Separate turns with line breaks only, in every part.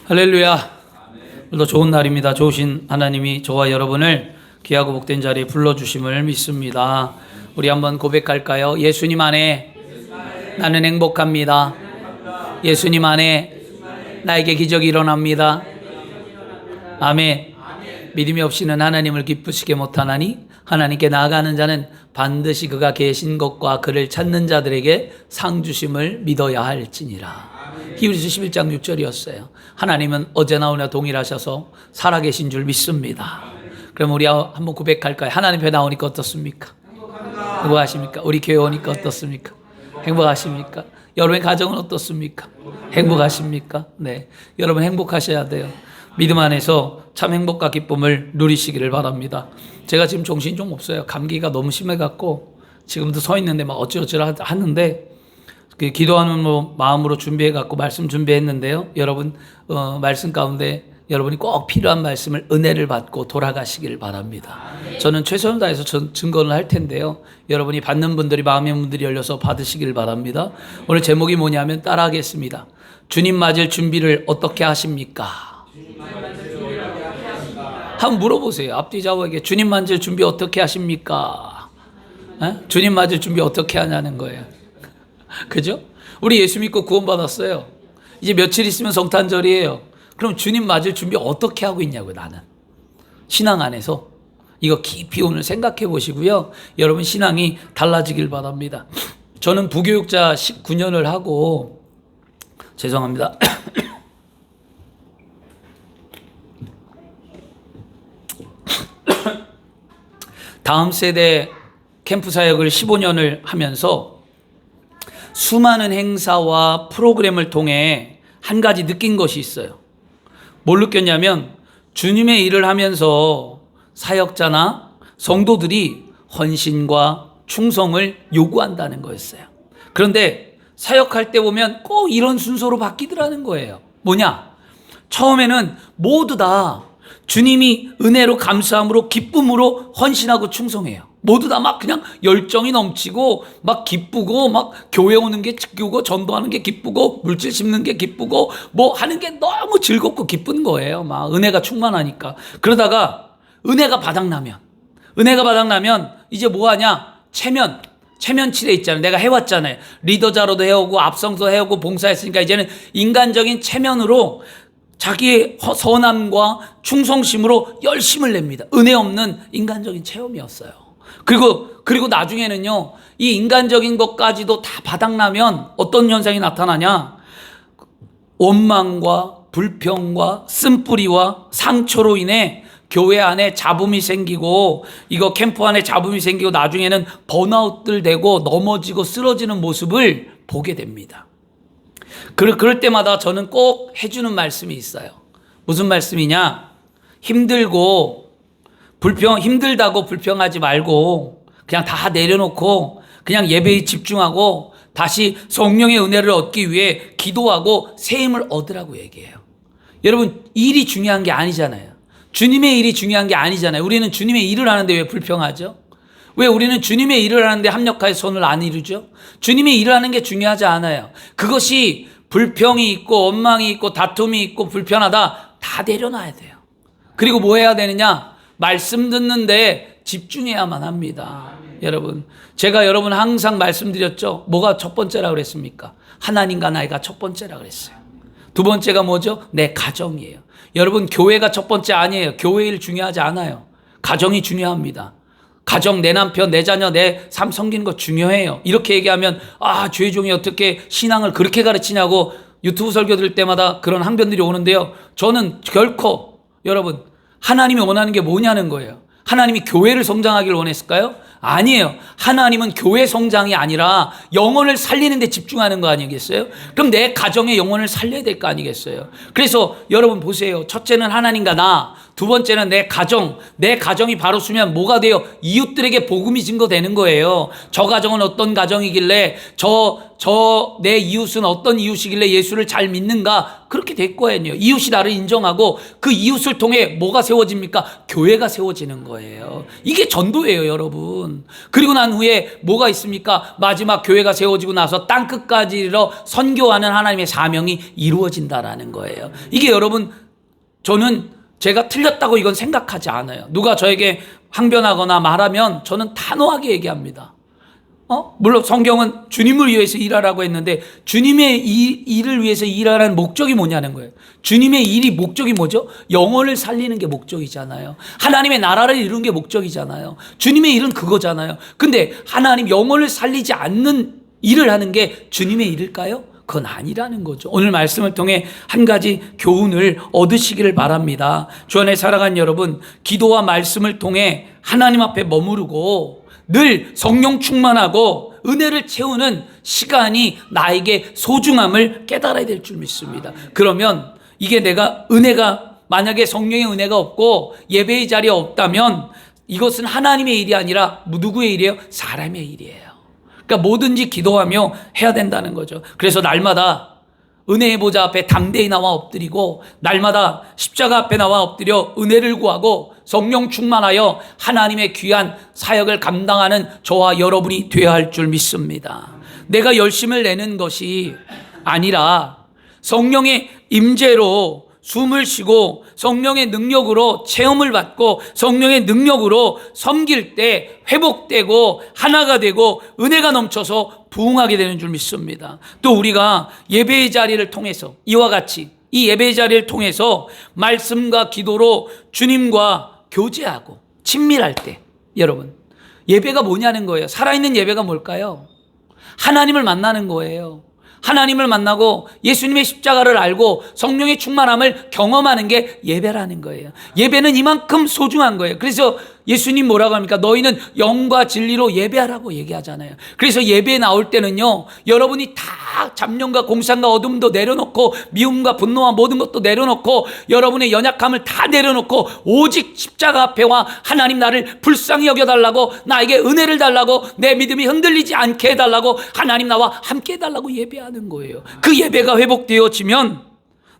할렐루야. 오늘도 좋은 날입니다. 좋으신 하나님이 저와 여러분을 귀하고 복된 자리에 불러주심을 믿습니다. 우리 한번 고백할까요? 예수님 안에 나는 행복합니다. 예수님 안에 나에게 기적이 일어납니다. 아멘. 믿음이 없이는 하나님을 기쁘시게 못하나니 하나님께 나아가는 자는 반드시 그가 계신 것과 그를 찾는 자들에게 상 주심을 믿어야 할지니라. 히브리서 11장 6절이었어요. 하나님은 어제나 오늘 동일하셔서 살아계신 줄 믿습니다. 그럼 우리 한번 고백할까요? 하나님 앞에 나오니까 어떻습니까? 행복하십니까? 우리 교회 오니까 어떻습니까? 행복하십니까? 여러분의 가정은 어떻습니까? 행복하십니까? 네, 여러분 행복하셔야 돼요. 믿음 안에서 참 행복과 기쁨을 누리시기를 바랍니다. 제가 지금 정신이 좀 없어요. 감기가 너무 심해갖고 지금도 서 있는데 막 어찌어찌라 하는데 기도하는 마음으로 준비해갖고 말씀 준비했는데요. 여러분 말씀 가운데 여러분이 꼭 필요한 말씀을 은혜를 받고 돌아가시길 바랍니다. 저는 최선을 다해서 증거를 할 텐데요. 여러분이 받는 분들이 마음의 문들이 열려서 받으시길 바랍니다. 오늘 제목이 뭐냐면 따라하겠습니다. 주님 맞을 준비를 어떻게 하십니까? 한번 물어보세요. 앞뒤 좌우에게 주님 맞을 준비 어떻게 하십니까? 주님 맞을 준비 어떻게 하냐는 거예요. 그죠? 우리 예수 믿고 구원받았어요. 이제 며칠 있으면 성탄절이에요. 그럼 주님 맞을 준비 어떻게 하고 있냐고요, 나는. 신앙 안에서. 이거 깊이 오늘 생각해 보시고요. 여러분 신앙이 달라지길 바랍니다. 저는 부교육자 19년을 하고, 죄송합니다. 다음 세대 캠프 사역을 15년을 하면서 수많은 행사와 프로그램을 통해 한 가지 느낀 것이 있어요. 뭘 느꼈냐면 주님의 일을 하면서 사역자나 성도들이 헌신과 충성을 요구한다는 거였어요. 그런데 사역할 때 보면 꼭 이런 순서로 바뀌더라는 거예요. 뭐냐? 처음에는 모두 다 주님이 은혜로 감사함으로 기쁨으로 헌신하고 충성해요. 모두 다 막 그냥 열정이 넘치고 막 기쁘고 막 교회 오는 게 기쁘고 전도하는 게 기쁘고 물질 심는 게 기쁘고 뭐 하는 게 너무 즐겁고 기쁜 거예요. 막 은혜가 충만하니까. 그러다가 은혜가 바닥나면 이제 뭐 하냐? 체면치레 있잖아요. 내가 해왔잖아요. 리더자로도 해오고 앞성도 해오고 봉사했으니까 이제는 인간적인 체면으로 자기의 선함과 충성심으로 열심을 냅니다. 은혜 없는 인간적인 체험이었어요. 그리고 나중에는요, 이 인간적인 것까지도 다 바닥나면 어떤 현상이 나타나냐? 원망과 불평과 쓴뿌리와 상처로 인해 교회 안에 잡음이 생기고, 이거 캠프 안에 잡음이 생기고, 나중에는 번아웃들 되고 넘어지고 쓰러지는 모습을 보게 됩니다. 그럴 때마다 저는 꼭 해주는 말씀이 있어요. 무슨 말씀이냐? 힘들다고 불평하지 말고 그냥 다 내려놓고 그냥 예배에 집중하고 다시 성령의 은혜를 얻기 위해 기도하고 새 힘을 얻으라고 얘기해요. 여러분, 일이 중요한 게 아니잖아요. 주님의 일이 중요한 게 아니잖아요. 우리는 주님의 일을 하는데 왜 불평하죠? 왜 우리는 주님의 일을 하는데 합력하여 손을 안 이루죠? 주님의 일을 하는 게 중요하지 않아요. 그것이 불평이 있고 원망이 있고 다툼이 있고 불편하다, 다 내려놔야 돼요. 그리고 뭐 해야 되느냐? 말씀 듣는데 집중해야만 합니다. 여러분, 제가 여러분 항상 말씀드렸죠. 뭐가 첫 번째라고 그랬습니까? 하나님과 나이가 첫 번째라고 그랬어요. 두 번째가 뭐죠? 내 가정이에요. 여러분, 교회가 첫 번째 아니에요. 교회 일 중요하지 않아요. 가정이 중요합니다. 가정, 내 남편, 내 자녀, 내 삶 섬기는 거 중요해요. 이렇게 얘기하면 주의 종이 어떻게 신앙을 그렇게 가르치냐고 유튜브 설교 들을 때마다 그런 항변들이 오는데요. 저는 결코 여러분, 하나님이 원하는 게 뭐냐는 거예요. 하나님이 교회를 성장하기를 원했을까요? 아니에요. 하나님은 교회 성장이 아니라 영혼을 살리는 데 집중하는 거 아니겠어요? 그럼 내 가정의 영혼을 살려야 될 거 아니겠어요? 그래서 여러분 보세요. 첫째는 하나님과 나, 두 번째는 내 가정이 바로 서면 뭐가 돼요? 이웃들에게 복음이 증거되는 거예요. 저 가정은 어떤 가정이길래 내 이웃은 어떤 이웃이길래 예수를 잘 믿는가? 그렇게 될 거예요. 이웃이 나를 인정하고 그 이웃을 통해 뭐가 세워집니까? 교회가 세워지는 거예요. 이게 전도예요, 여러분. 그리고 난 후에 뭐가 있습니까? 마지막 교회가 세워지고 나서 땅끝까지 이르러 선교하는 하나님의 사명이 이루어진다라는 거예요. 이게 여러분, 제가 틀렸다고 이건 생각하지 않아요. 누가 저에게 항변하거나 말하면 저는 단호하게 얘기합니다. 물론 성경은 주님을 위해서 일하라고 했는데 주님의 일을 위해서 일하라는 목적이 뭐냐는 거예요. 주님의 일이 목적이 뭐죠? 영혼을 살리는 게 목적이잖아요. 하나님의 나라를 이루는 게 목적이잖아요. 주님의 일은 그거잖아요. 근데 하나님 영혼을 살리지 않는 일을 하는 게 주님의 일일까요? 그건 아니라는 거죠. 오늘 말씀을 통해 한 가지 교훈을 얻으시기를 바랍니다. 주 안에 살아간 여러분, 기도와 말씀을 통해 하나님 앞에 머무르고 늘 성령 충만하고 은혜를 채우는 시간이 나에게 소중함을 깨달아야 될 줄 믿습니다. 그러면 이게 은혜가 만약에 성령의 은혜가 없고 예배의 자리에 없다면 이것은 하나님의 일이 아니라 누구의 일이에요? 사람의 일이에요. 그러니까 뭐든지 기도하며 해야 된다는 거죠. 그래서 날마다 은혜의 보좌 앞에 담대히 나와 엎드리고 날마다 십자가 앞에 나와 엎드려 은혜를 구하고 성령 충만하여 하나님의 귀한 사역을 감당하는 저와 여러분이 되어야 할 줄 믿습니다. 내가 열심을 내는 것이 아니라 성령의 임재로 숨을 쉬고 성령의 능력으로 체험을 받고 성령의 능력으로 섬길 때 회복되고 하나가 되고 은혜가 넘쳐서 부흥하게 되는 줄 믿습니다. 또 우리가 예배의 자리를 통해서 이와 같이 이 예배의 자리를 통해서 말씀과 기도로 주님과 교제하고 친밀할 때 여러분 예배가 뭐냐는 거예요. 살아있는 예배가 뭘까요? 하나님을 만나는 거예요. 하나님을 만나고 예수님의 십자가를 알고 성령의 충만함을 경험하는 게 예배라는 거예요. 예배는 이만큼 소중한 거예요. 그래서 예수님 뭐라고 합니까? 너희는 영과 진리로 예배하라고 얘기하잖아요. 그래서 예배에 나올 때는요, 여러분이 다 잡념과 공상과 어둠도 내려놓고 미움과 분노와 모든 것도 내려놓고 여러분의 연약함을 다 내려놓고 오직 십자가 앞에와 하나님 나를 불쌍히 여겨달라고 나에게 은혜를 달라고 내 믿음이 흔들리지 않게 해달라고 하나님 나와 함께 해달라고 예배하는 거예요. 그 예배가 회복되어지면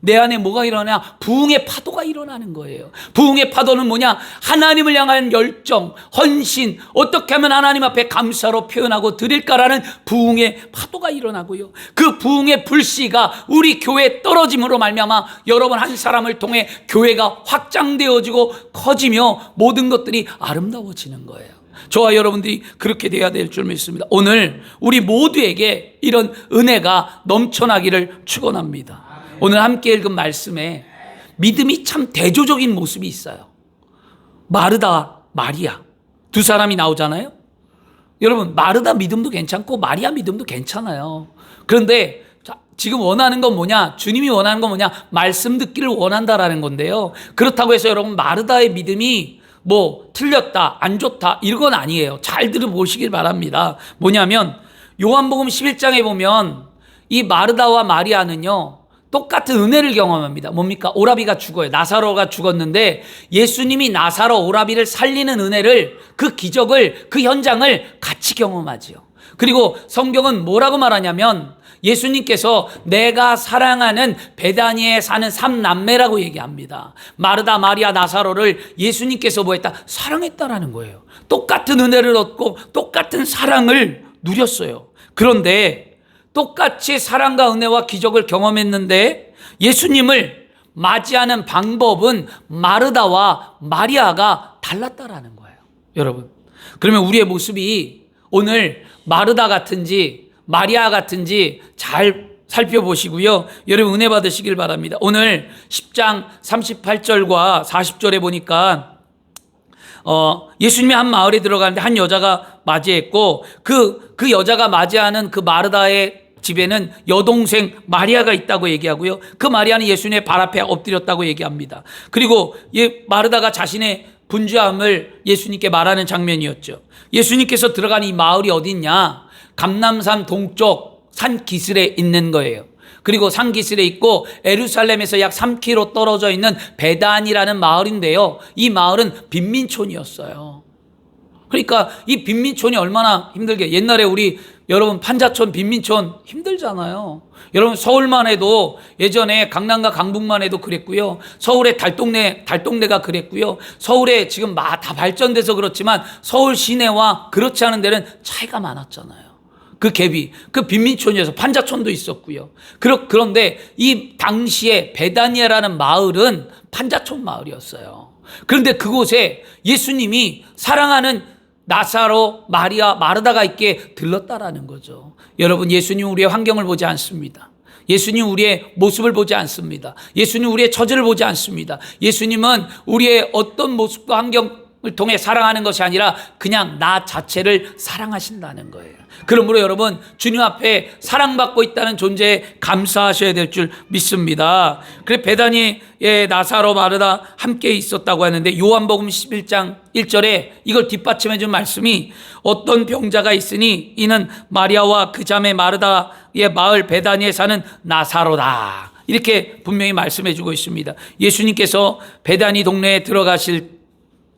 내 안에 뭐가 일어나냐? 부흥의 파도가 일어나는 거예요. 부흥의 파도는 뭐냐? 하나님을 향한 열정, 헌신, 어떻게 하면 하나님 앞에 감사로 표현하고 드릴까라는 부흥의 파도가 일어나고요. 그 부흥의 불씨가 우리 교회에 떨어짐으로 말미암아 여러분 한 사람을 통해 교회가 확장되어지고 커지며 모든 것들이 아름다워지는 거예요. 저와 여러분들이 그렇게 돼야 될 줄 믿습니다. 오늘 우리 모두에게 이런 은혜가 넘쳐나기를 축원합니다. 오늘 함께 읽은 말씀에 믿음이 참 대조적인 모습이 있어요. 마르다, 마리아 두 사람이 나오잖아요. 여러분 마르다 믿음도 괜찮고 마리아 믿음도 괜찮아요. 그런데 지금 원하는 건 뭐냐? 주님이 원하는 건 뭐냐? 말씀 듣기를 원한다라는 건데요. 그렇다고 해서 여러분 마르다의 믿음이 뭐 틀렸다, 안 좋다 이런 건 아니에요. 잘 들어보시길 바랍니다. 뭐냐면 요한복음 11장에 보면 이 마르다와 마리아는요 똑같은 은혜를 경험합니다. 뭡니까? 오라비가 죽어요. 나사로가 죽었는데 예수님이 나사로 오라비를 살리는 은혜를, 그 기적을, 그 현장을 같이 경험하지요. 그리고 성경은 뭐라고 말하냐면 예수님께서 내가 사랑하는 베다니에 사는 3남매라고 얘기합니다. 마르다, 마리아, 나사로를 예수님께서 뭐했다? 사랑했다라는 거예요. 똑같은 은혜를 얻고 똑같은 사랑을 누렸어요. 그런데 똑같이 사랑과 은혜와 기적을 경험했는데 예수님을 맞이하는 방법은 마르다와 마리아가 달랐다라는 거예요. 여러분, 그러면 우리의 모습이 오늘 마르다 같은지 마리아 같은지 잘 살펴보시고요. 여러분 은혜 받으시길 바랍니다. 오늘 10장 38절과 40절에 보니까 예수님이 한 마을에 들어가는데 한 여자가 맞이했고 그 여자가 맞이하는 그 마르다의 집에는 여동생 마리아가 있다고 얘기하고요. 그 마리아는 예수님의 발 앞에 엎드렸다고 얘기합니다. 그리고 마르다가 자신의 분주함을 예수님께 말하는 장면이었죠. 예수님께서 들어간 이 마을이 어디 있냐? 감람산 동쪽 산 기슭에 있는 거예요. 그리고 산기슭에 있고 예루살렘에서 약 3km 떨어져 있는 베단이라는 마을인데요. 이 마을은 빈민촌이었어요. 그러니까 이 빈민촌이 얼마나 힘들게, 옛날에 우리 여러분 판자촌 빈민촌 힘들잖아요. 여러분 서울만 해도 예전에 강남과 강북만 해도 그랬고요. 서울의 달동네가 그랬고요. 서울에 지금 다 발전돼서 그렇지만 서울 시내와 그렇지 않은 데는 차이가 많았잖아요. 그 갭이, 그 빈민촌이어서 판자촌도 있었고요. 그런데 이 당시에 베다니아라는 마을은 판자촌 마을이었어요. 그런데 그곳에 예수님이 사랑하는 나사로, 마리아, 마르다가 있게 들렀다라는 거죠. 여러분, 예수님은 우리의 환경을 보지 않습니다. 예수님 우리의 모습을 보지 않습니다. 예수님 우리의 처지를 보지 않습니다. 예수님은 우리의 어떤 모습과 환경을 통해 사랑하는 것이 아니라 그냥 나 자체를 사랑하신다는 거예요. 그러므로 여러분, 주님 앞에 사랑받고 있다는 존재에 감사하셔야 될 줄 믿습니다. 그래 베다니에 나사로 마르다 함께 있었다고 하는데 요한복음 11장 1절에 이걸 뒷받침해 준 말씀이 어떤 병자가 있으니 이는 마리아와 그 자매 마르다의 마을 베다니에 사는 나사로다. 이렇게 분명히 말씀해 주고 있습니다. 예수님께서 베다니 동네에 들어가실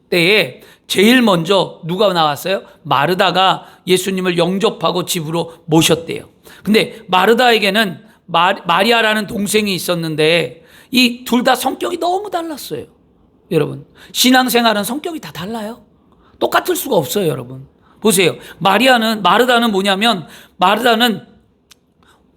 때에 제일 먼저 누가 나왔어요? 마르다가 예수님을 영접하고 집으로 모셨대요. 근데 마르다에게는 마리아라는 동생이 있었는데 이 둘 다 성격이 너무 달랐어요. 여러분, 신앙생활은 성격이 다 달라요. 똑같을 수가 없어요. 여러분 보세요. 마르다는 뭐냐면 마르다는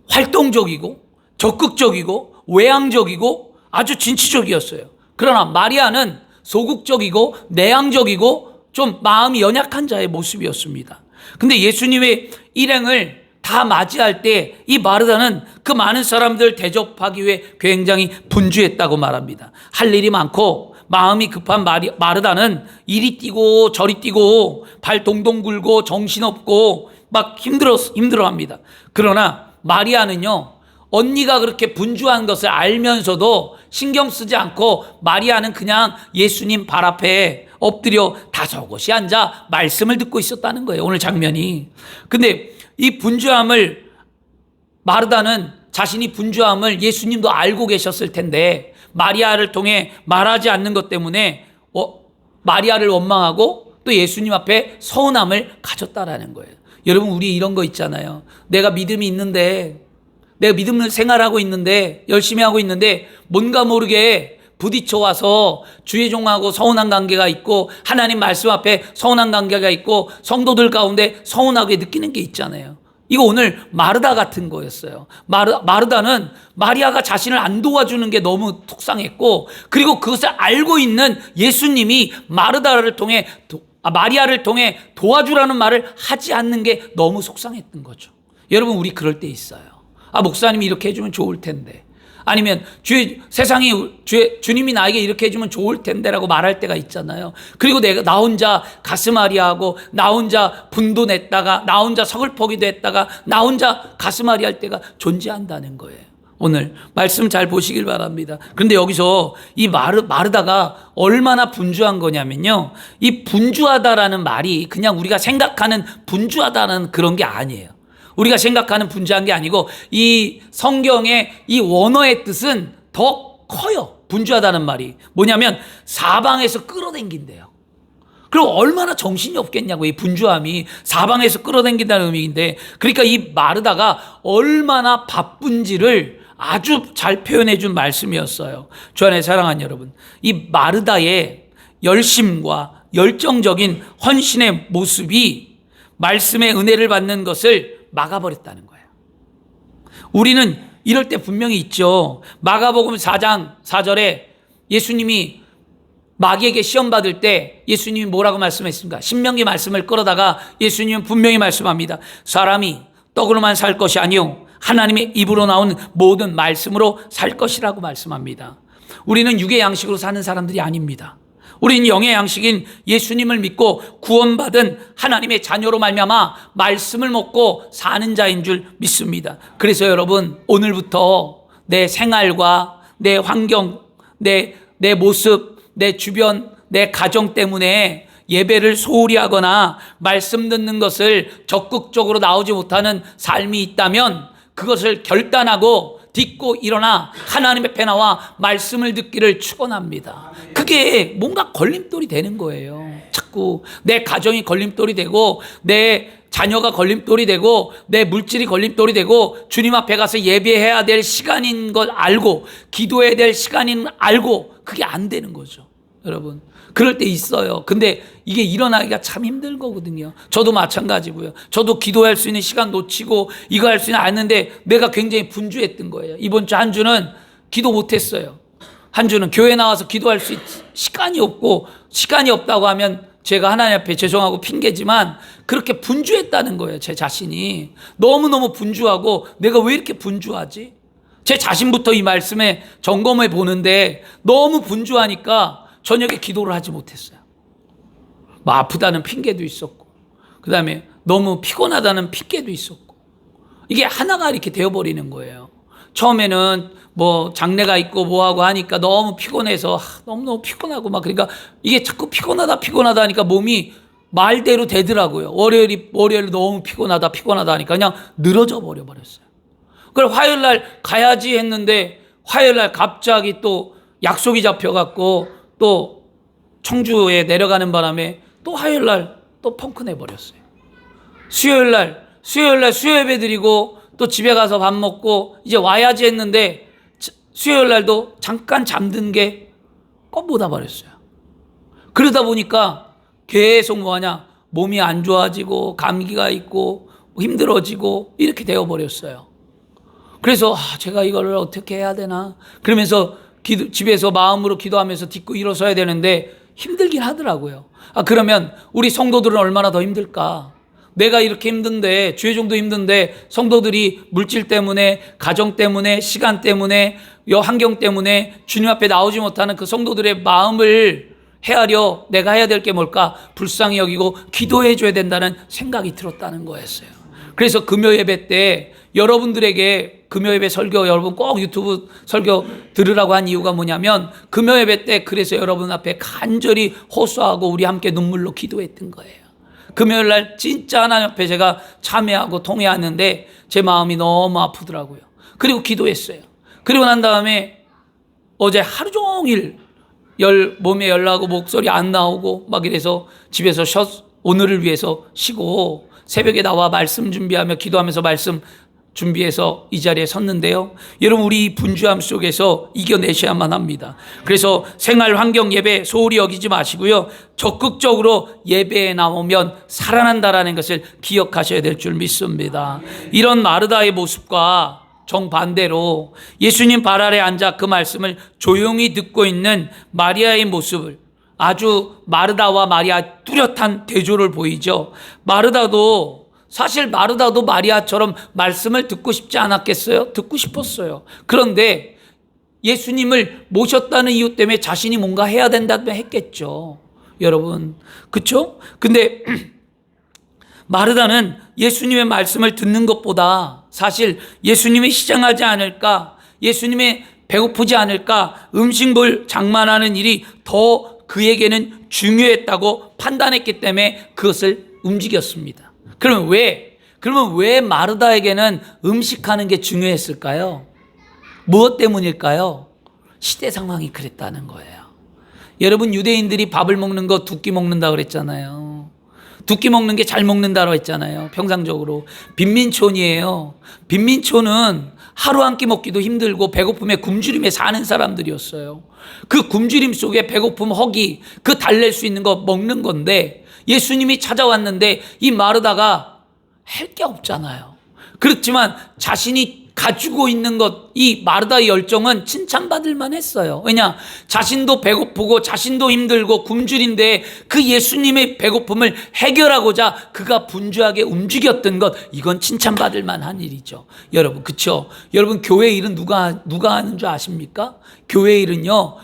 활동적이고 적극적이고 외향적이고 아주 진취적이었어요. 그러나 마리아는 소극적이고 내향적이고 좀 마음이 연약한 자의 모습이었습니다. 근데 예수님의 일행을 다 맞이할 때 이 마르다는 그 많은 사람들 대접하기 위해 굉장히 분주했다고 말합니다. 할 일이 많고 마음이 급한 마르다는 이리 뛰고 저리 뛰고 발 동동 굴고 정신없고 막 힘들어합니다. 그러나 마리아는요, 언니가 그렇게 분주한 것을 알면서도 신경 쓰지 않고 마리아는 그냥 예수님 발 앞에 엎드려 다소곳이 앉아 말씀을 듣고 있었다는 거예요. 오늘 장면이. 근데 이 분주함을, 마르다는 자신이 분주함을 예수님도 알고 계셨을 텐데 마리아를 통해 말하지 않는 것 때문에 마리아를 원망하고 또 예수님 앞에 서운함을 가졌다라는 거예요. 여러분, 우리 이런 거 있잖아요. 내가 믿음이 있는데, 내가 믿음을 생활하고 있는데, 열심히 하고 있는데 뭔가 모르게 부딪혀 와서 주의 종하고 서운한 관계가 있고 하나님 말씀 앞에 서운한 관계가 있고 성도들 가운데 서운하게 느끼는 게 있잖아요. 이거 오늘 마르다 같은 거였어요. 마르다는 마리아가 자신을 안 도와주는 게 너무 속상했고, 그리고 그것을 알고 있는 예수님이 마리아를 통해 도와주라는 말을 하지 않는 게 너무 속상했던 거죠. 여러분, 우리 그럴 때 있어요. 목사님이 이렇게 해주면 좋을 텐데, 아니면 주님이 나에게 이렇게 해주면 좋을 텐데라고 말할 때가 있잖아요. 그리고 나 혼자 가슴앓이하고 나 혼자 분도 냈다가 나 혼자 서글퍼기도 했다가 나 혼자 가슴앓이 할 때가 존재한다는 거예요. 오늘 말씀 잘 보시길 바랍니다. 그런데 여기서 이 마르다가 얼마나 분주한 거냐면요, 이 분주하다라는 말이 그냥 우리가 생각하는 분주하다는 그런 게 아니에요. 우리가 생각하는 분주한 게 아니고 이 성경의 이 원어의 뜻은 더 커요. 분주하다는 말이 뭐냐면 사방에서 끌어당긴대요. 그럼 얼마나 정신이 없겠냐고, 이 분주함이 사방에서 끌어당긴다는 의미인데, 그러니까 이 마르다가 얼마나 바쁜지를 아주 잘 표현해 준 말씀이었어요. 주 안에 사랑하는 여러분, 이 마르다의 열심과 열정적인 헌신의 모습이 말씀의 은혜를 받는 것을 막아버렸다는 거예요. 우리는 이럴 때 분명히 있죠. 마가복음 4장 4절에 예수님이 마귀에게 시험 받을 때 예수님이 뭐라고 말씀했습니까? 신명기 말씀을 끌어다가 예수님은 분명히 말씀합니다. 사람이 떡으로만 살 것이 아니요 하나님의 입으로 나온 모든 말씀으로 살 것이라고 말씀합니다. 우리는 육의 양식으로 사는 사람들이 아닙니다. 우리는 영의 양식인 예수님을 믿고 구원받은 하나님의 자녀로 말미암아 말씀을 먹고 사는 자인 줄 믿습니다. 그래서 여러분, 오늘부터 내 생활과 내 환경, 내 모습, 내 주변, 내 가정 때문에 예배를 소홀히 하거나 말씀 듣는 것을 적극적으로 나오지 못하는 삶이 있다면 그것을 결단하고 딛고 일어나 하나님 앞에 나와 말씀을 듣기를 축원합니다. 그게 뭔가 걸림돌이 되는 거예요. 자꾸 내 가정이 걸림돌이 되고 내 자녀가 걸림돌이 되고 내 물질이 걸림돌이 되고 주님 앞에 가서 예배해야 될 시간인 걸 알고 기도해야 될 시간인 걸 알고 그게 안 되는 거죠. 여러분 그럴 때 있어요. 근데 이게 일어나기가 참 힘든 거거든요. 저도 마찬가지고요. 저도 기도할 수 있는 시간 놓치고 이거 할 수 있는 아는데 내가 굉장히 분주했던 거예요. 이번 주 한 주는 기도 못했어요. 한 주는 교회 나와서 기도할 수 시간이 없고 시간이 없다고 하면 제가 하나님 앞에 죄송하고 핑계지만 그렇게 분주했다는 거예요. 제 자신이 너무너무 분주하고 내가 왜 이렇게 분주하지? 제 자신부터 이 말씀에 점검해 보는데 너무 분주하니까 저녁에 기도를 하지 못했어요. 뭐 아프다는 핑계도 있었고 그 다음에 너무 피곤하다는 핑계도 있었고 이게 하나가 이렇게 되어버리는 거예요. 처음에는 뭐 장례가 있고 뭐하고 하니까 너무 피곤해서 너무너무 피곤하고 막 그러니까 이게 자꾸 피곤하다 하니까 몸이 말대로 되더라고요. 월요일 너무 피곤하다 하니까 그냥 늘어져 버렸어요. 그걸 화요일 날 가야지 했는데 화요일 날 갑자기 또 약속이 잡혀갖고 또 청주에 내려가는 바람에 또 화요일 날 또 펑크 내버렸어요. 수요일 날 수요 예배 드리고 또 집에 가서 밥 먹고 이제 와야지 했는데 수요일 날도 잠깐 잠든 게 꼭 못 와버렸어요. 그러다 보니까 계속 뭐하냐 몸이 안 좋아지고 감기가 있고 힘들어지고 이렇게 되어버렸어요. 그래서 제가 이거를 어떻게 해야 되나 그러면서 집에서 마음으로 기도하면서 딛고 일어서야 되는데 힘들긴 하더라고요. 그러면 우리 성도들은 얼마나 더 힘들까? 내가 이렇게 힘든데 주의종도 힘든데 성도들이 물질 때문에 가정 때문에 시간 때문에 환경 때문에 주님 앞에 나오지 못하는 그 성도들의 마음을 헤아려 내가 해야 될 게 뭘까? 불쌍히 여기고 기도해 줘야 된다는 생각이 들었다는 거였어요. 그래서 금요 예배 때 여러분들에게 금요 예배 설교 여러분 꼭 유튜브 설교 들으라고 한 이유가 뭐냐면 금요 예배 때 그래서 여러분 앞에 간절히 호소하고 우리 함께 눈물로 기도했던 거예요. 금요일 날 진짜 하나님 앞에 제가 참여하고 통회하는데 제 마음이 너무 아프더라고요. 그리고 기도했어요. 그리고 난 다음에 어제 하루 종일 몸에 열 나고 목소리 안 나오고 막 이래서 집에서 오늘을 위해서 쉬고 새벽에 나와 말씀 준비하며 기도하면서 말씀 준비해서 이 자리에 섰는데요. 여러분 우리 분주함 속에서 이겨내셔야만 합니다. 그래서 생활 환경 예배 소홀히 여기지 마시고요. 적극적으로 예배에 나오면 살아난다라는 것을 기억하셔야 될 줄 믿습니다. 이런 마르다의 모습과 정반대로 예수님 발 아래 앉아 그 말씀을 조용히 듣고 있는 마리아의 모습을 아주 마르다와 마리아 뚜렷한 대조를 보이죠. 사실 마르다도 마리아처럼 말씀을 듣고 싶지 않았겠어요? 듣고 싶었어요. 그런데 예수님을 모셨다는 이유 때문에 자신이 뭔가 해야 된다면 했겠죠. 여러분, 그렇죠? 근데 마르다는 예수님의 말씀을 듣는 것보다 사실 예수님이 시장하지 않을까, 예수님의 배고프지 않을까, 음식물 장만하는 일이 더 그에게는 중요했다고 판단했기 때문에 그것을 움직였습니다. 그러면 왜 마르다에게는 음식하는 게 중요했을까요? 무엇 때문일까요? 시대 상황이 그랬다는 거예요. 여러분 유대인들이 밥을 먹는 거 두 끼 먹는다 그랬잖아요. 두 끼 먹는 게 잘 먹는다고 했잖아요. 평상적으로. 빈민촌이에요. 빈민촌은 하루 한 끼 먹기도 힘들고 배고픔에 굶주림에 사는 사람들이었어요. 그 굶주림 속에 배고픔, 허기, 그 달랠 수 있는 거 먹는 건데 예수님이 찾아왔는데 이 마르다가 할 게 없잖아요. 그렇지만 자신이 가지고 있는 것, 이 마르다의 열정은 칭찬받을 만했어요. 왜냐? 자신도 배고프고 자신도 힘들고 굶주린데 그 예수님의 배고픔을 해결하고자 그가 분주하게 움직였던 것, 이건 칭찬받을 만한 일이죠. 여러분, 그렇죠? 여러분 교회 일은 누가 하는 줄 아십니까? 교회 일은요.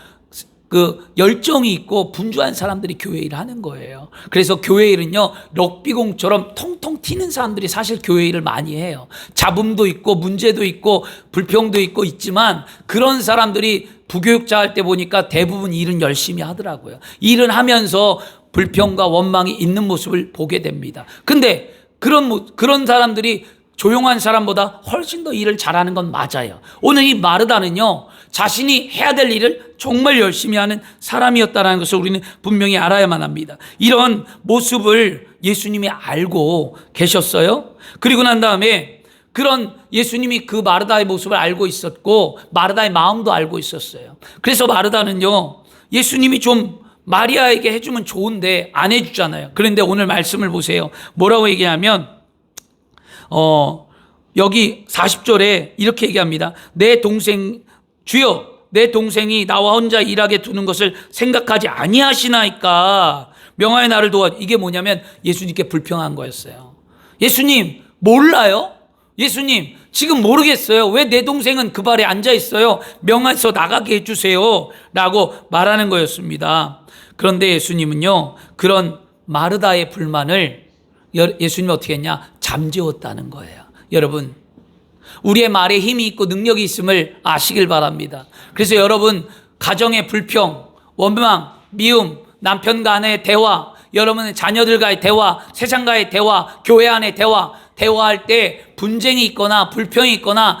그 열정이 있고 분주한 사람들이 교회 일을 하는 거예요. 그래서 교회 일은요, 럭비공처럼 통통 튀는 사람들이 사실 교회 일을 많이 해요. 잡음도 있고 문제도 있고 불평도 있고 있지만 그런 사람들이 부교육자 할 때 보니까 대부분 일은 열심히 하더라고요. 일은 하면서 불평과 원망이 있는 모습을 보게 됩니다. 근데 그런 사람들이 조용한 사람보다 훨씬 더 일을 잘하는 건 맞아요. 오늘 이 마르다는요, 자신이 해야 될 일을 정말 열심히 하는 사람이었다는 것을 우리는 분명히 알아야만 합니다. 이런 모습을 예수님이 알고 계셨어요. 그리고 난 다음에 그런 예수님이 그 마르다의 모습을 알고 있었고 마르다의 마음도 알고 있었어요. 그래서 마르다는요, 예수님이 좀 마리아에게 해주면 좋은데 안 해주잖아요. 그런데 오늘 말씀을 보세요. 뭐라고 얘기하면 여기 40절에 이렇게 얘기합니다. 내 동생 주여, 내 동생이 나와 혼자 일하게 두는 것을 생각하지 아니하시나이까 명하여 나를 도와. 이게 뭐냐면 예수님께 불평한 거였어요. 예수님 몰라요? 예수님 지금 모르겠어요. 왜 내 동생은 그 발에 앉아 있어요? 명하여서 나가게 해주세요 라고 말하는 거였습니다. 그런데 예수님은요, 그런 마르다의 불만을 예수님이 어떻게 했냐? 잠재웠다는 거예요. 여러분, 우리의 말에 힘이 있고 능력이 있음을 아시길 바랍니다. 그래서 여러분, 가정의 불평, 원망, 미움, 남편과 아내의 대화, 여러분의 자녀들과의 대화, 세상과의 대화, 교회 안의 대화할 때 분쟁이 있거나 불평이 있거나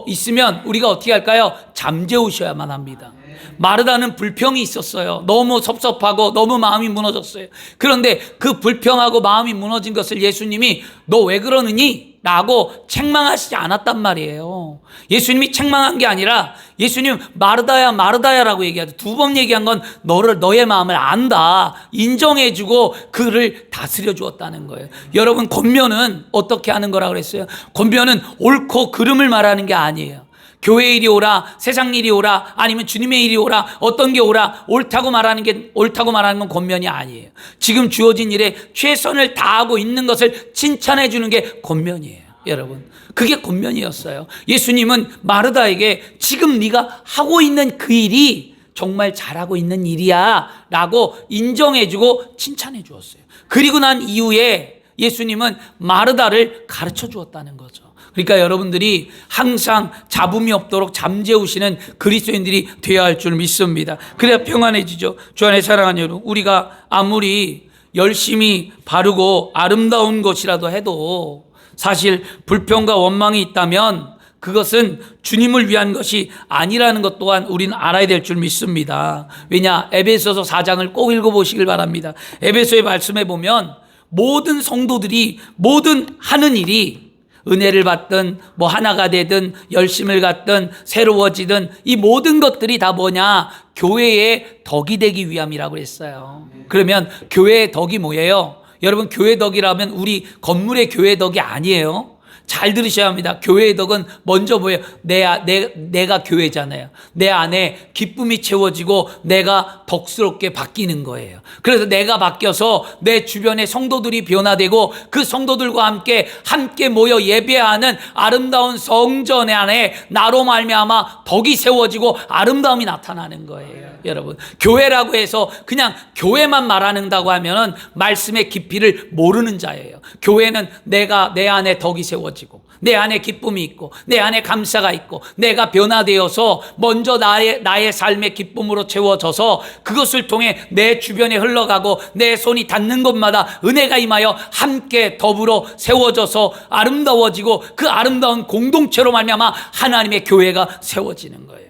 있으면 우리가 어떻게 할까요? 잠재우셔야만 합니다. 마르다는 불평이 있었어요. 너무 섭섭하고 너무 마음이 무너졌어요. 그런데 그 불평하고 마음이 무너진 것을 예수님이 너 왜 그러느니? 라고 책망하시지 않았단 말이에요. 예수님이 책망한 게 아니라 예수님 마르다야 마르다야라고 얘기하죠. 두 번 얘기한 건 너의 마음을 안다, 인정해주고 그를 다스려 주었다는 거예요. 여러분, 권면은 어떻게 하는 거라고 그랬어요? 권면은 옳고 그름을 말하는 게 아니에요. 교회 일이 오라, 세상 일이 오라, 아니면 주님의 일이 오라, 어떤 게 오라, 옳다고 말하는 건 권면이 아니에요. 지금 주어진 일에 최선을 다하고 있는 것을 칭찬해 주는 게 권면이에요. 여러분, 그게 권면이었어요. 예수님은 마르다에게 지금 네가 하고 있는 그 일이 정말 잘하고 있는 일이야 라고 인정해 주고 칭찬해 주었어요. 그리고 난 이후에 예수님은 마르다를 가르쳐 주었다는 거죠. 그러니까 여러분들이 항상 잡음이 없도록 잠재우시는 그리스도인들이 되어야 할 줄 믿습니다. 그래야 평안해지죠. 주 안에 사랑하는 여러분, 우리가 아무리 열심히 바르고 아름다운 것이라도 해도 사실 불평과 원망이 있다면 그것은 주님을 위한 것이 아니라는 것 또한 우리는 알아야 될 줄 믿습니다. 왜냐? 에베소서 4장을 꼭 읽어보시길 바랍니다. 에베소의 말씀에 보면 모든 성도들이 모든 하는 일이 은혜를 받든 뭐 하나가 되든 열심을 갖든 새로워지든 이 모든 것들이 다 뭐냐? 교회의 덕이 되기 위함이라고 했어요. 그러면 교회의 덕이 뭐예요? 여러분, 교회 덕이라면 우리 건물의 교회 덕이 아니에요. 잘 들으셔야 합니다. 교회의 덕은 먼저 뭐예요? 내가 교회잖아요. 내 안에 기쁨이 채워지고 내가 덕스럽게 바뀌는 거예요. 그래서 내가 바뀌어서 내 주변의 성도들이 변화되고 그 성도들과 함께 모여 예배하는 아름다운 성전 안에 나로 말미암아 덕이 세워지고 아름다움이 나타나는 거예요. 여러분, 교회라고 해서 그냥 교회만 말하는다고 하면은 말씀의 깊이를 모르는 자예요. 교회는 내 안에 덕이 세워지고 내 안에 기쁨이 있고 내 안에 감사가 있고 내가 변화되어서 먼저 나의 삶의 기쁨으로 채워져서 그것을 통해 내 주변에 흘러가고 내 손이 닿는 곳마다 은혜가 임하여 함께 더불어 세워져서 아름다워지고 그 아름다운 공동체로 말미암아 하나님의 교회가 세워지는 거예요.